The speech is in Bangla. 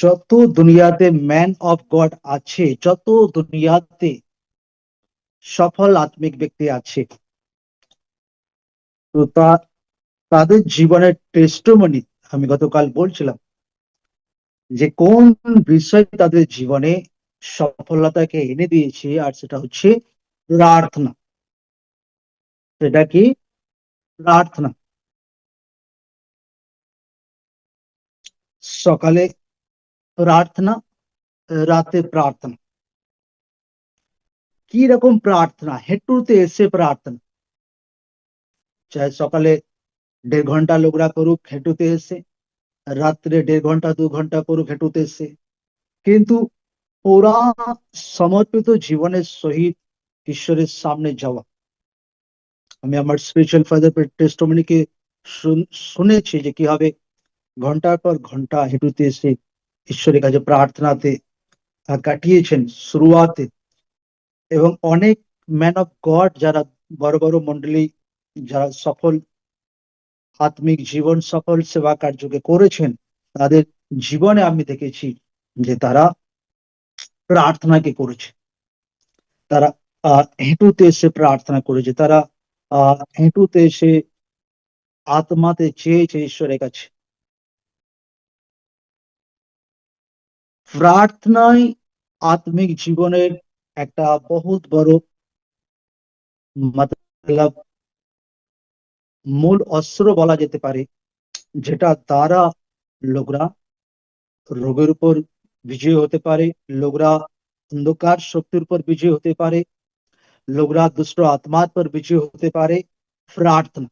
যত দুনিয়াতে ম্যান অফ গড আছে, যত দুনিয়াতে সফল আত্মিক ব্যক্তি আছে, তো তাদের জীবনের টেস্টিমনি আমি গতকাল বলছিলাম যে কোন বিষয় তাদের জীবনে সফলতাকে এনে দিয়েছে, আর সেটা হচ্ছে প্রার্থনা। সেটা কি? প্রার্থনা। সকালে প্রার্থনা, রাতে প্রার্থনা। কি রকম প্রার্থনা? হেঁটুতে এসে প্রার্থনা। চাहे সকালে 1.5 ঘন্টা লোকরা করুক হেঁটুতে এসে, রাত্রে 1.5 ঘন্টা 2 ঘন্টা করুক হেঁটুতে এসে, কিন্তু পুরা সমর্পিত জীবনের সহিত ঈশ্বরের সামনে যাওয়া। আমি আমার স্পিরিচুয়াল ফাদার টেস্টিমনিকে শুনেছি যে কিভাবে ঘন্টার পর ঘন্টা হেঁটুতে এসে ঈশ্বরের কাছে প্রার্থনাতে কাটিয়েছেন শুরুয়াতে। এবং অনেক ম্যান অফ গড যারা বড় বড় মন্ডলী, যারা সফল আত্মিক জীবন, সফল সেবা কার্যকে করেছেন, তাদের জীবনে আমি দেখেছি যে তারা প্রার্থনাকে করেছে। তারা হেঁটুতে এসে প্রার্থনা করেছে, তারা হেঁটুতে এসে আত্মাতে চেয়েছে ঈশ্বরের কাছে। প্রার্থনাই আত্মিক জীবনের একটা বহুত বড় মতলব মূল অস্ত্র বলা যেতে পারে, যেটা দ্বারা লোকরা রোগের উপর বিজয়ী হতে পারে, লোকরা অন্ধকার শক্তির উপর বিজয়ী হতে পারে, লোকরা দুষ্ট আত্মার पर বিজয়ী হতে পারে। প্রার্থনা,